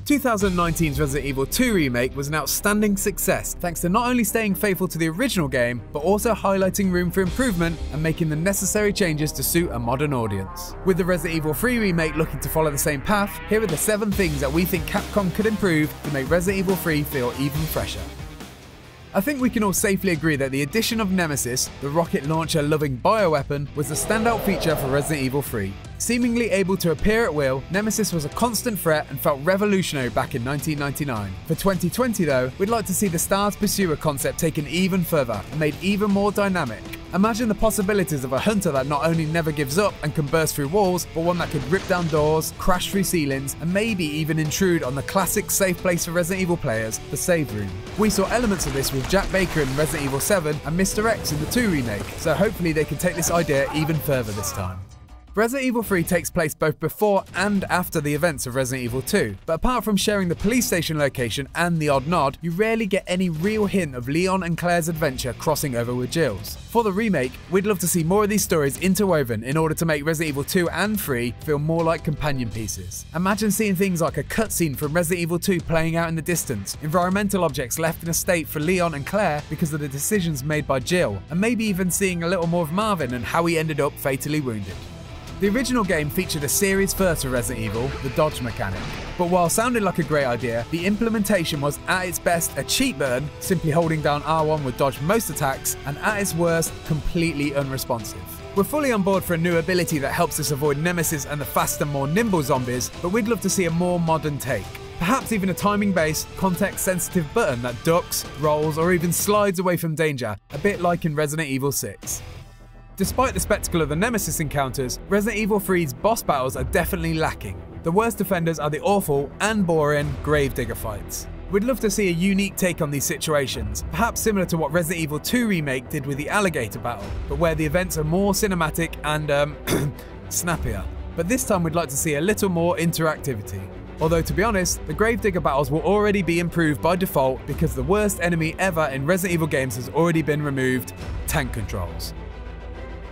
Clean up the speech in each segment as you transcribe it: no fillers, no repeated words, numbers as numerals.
2019's Resident Evil 2 Remake was an outstanding success thanks to not only staying faithful to the original game, but also highlighting room for improvement and making the necessary changes to suit a modern audience. With the Resident Evil 3 Remake looking to follow the same path, here are the 7 things that we think Capcom could improve to make Resident Evil 3 feel even fresher. I think we can all safely agree that the addition of Nemesis, the rocket launcher-loving bioweapon, was the standout feature for Resident Evil 3. Seemingly able to appear at will, Nemesis was a constant threat and felt revolutionary back in 1999. For 2020 though, we'd like to see the Stars Pursuer concept taken even further and made even more dynamic. Imagine the possibilities of a hunter that not only never gives up and can burst through walls, but one that could rip down doors, crash through ceilings, and maybe even intrude on the classic safe place for Resident Evil players, the save room. We saw elements of this with Jack Baker in Resident Evil 7 and Mr. X in the 2 remake, so hopefully they can take this idea even further this time. Resident Evil 3 takes place both before and after the events of Resident Evil 2, but apart from sharing the police station location and the odd nod, you rarely get any real hint of Leon and Claire's adventure crossing over with Jill's. For the remake, we'd love to see more of these stories interwoven in order to make Resident Evil 2 and 3 feel more like companion pieces. Imagine seeing things like a cutscene from Resident Evil 2 playing out in the distance, environmental objects left in a state for Leon and Claire because of the decisions made by Jill, and maybe even seeing a little more of Marvin and how he ended up fatally wounded. The original game featured a series first for Resident Evil, the dodge mechanic, but while sounding like a great idea, the implementation was at its best a cheat burn, simply holding down R1 would dodge most attacks, and at its worst, completely unresponsive. We're fully on board for a new ability that helps us avoid Nemesis and the faster, more nimble zombies, but we'd love to see a more modern take. Perhaps even a timing-based, context-sensitive button that ducks, rolls, or even slides away from danger, a bit like in Resident Evil 6. Despite the spectacle of the Nemesis encounters, Resident Evil 3's boss battles are definitely lacking. The worst defenders are the awful and boring Gravedigger fights. We'd love to see a unique take on these situations, perhaps similar to what Resident Evil 2 Remake did with the alligator battle, but where the events are more cinematic and, snappier. But this time we'd like to see a little more interactivity. Although to be honest, the Gravedigger battles will already be improved by default because the worst enemy ever in Resident Evil games has already been removed: tank controls.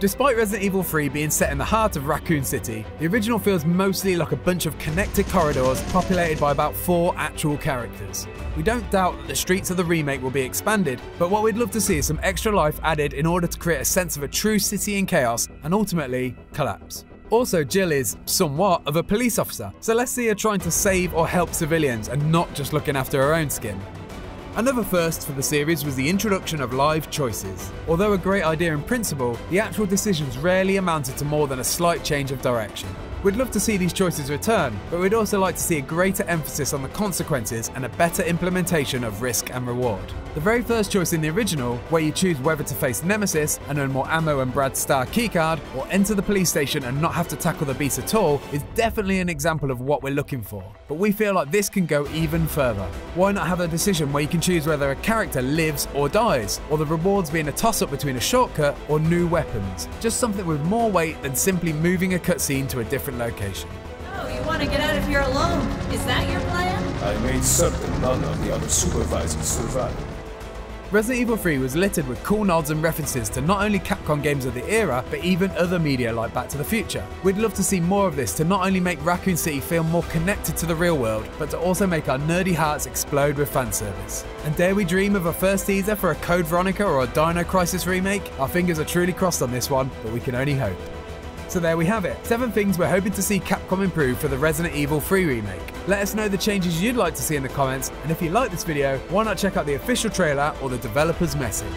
Despite Resident Evil 3 being set in the heart of Raccoon City, the original feels mostly like a bunch of connected corridors populated by about 4 actual characters. We don't doubt that the streets of the remake will be expanded, but what we'd love to see is some extra life added in order to create a sense of a true city in chaos and ultimately collapse. Also, Jill is, somewhat, of a police officer, so let's see her trying to save or help civilians and not just looking after her own skin. Another first for the series was the introduction of live choices. Although a great idea in principle, the actual decisions rarely amounted to more than a slight change of direction. We'd love to see these choices return, but we'd also like to see a greater emphasis on the consequences and a better implementation of risk and reward. The very first choice in the original, where you choose whether to face Nemesis and earn more ammo and Brad's star keycard, or enter the police station and not have to tackle the beast at all, is definitely an example of what we're looking for. But we feel like this can go even further. Why not have a decision where you can choose whether a character lives or dies, or the rewards being a toss-up between a shortcut or new weapons? Just something with more weight than simply moving a cutscene to a different location. Oh, you want to get out of here alone? Is that your plan? I made certain none of the other supervisors survived. Resident Evil 3 was littered with cool nods and references to not only Capcom games of the era, but even other media like Back to the Future. We'd love to see more of this to not only make Raccoon City feel more connected to the real world, but to also make our nerdy hearts explode with fan service. And dare we dream of a first teaser for a Code Veronica or a Dino Crisis remake? Our fingers are truly crossed on this one, but we can only hope. So there we have it, 7 things we're hoping to see Capcom improve for the Resident Evil 3 remake. Let us know the changes you'd like to see in the comments, and if you like this video, why not check out the official trailer or the developer's message.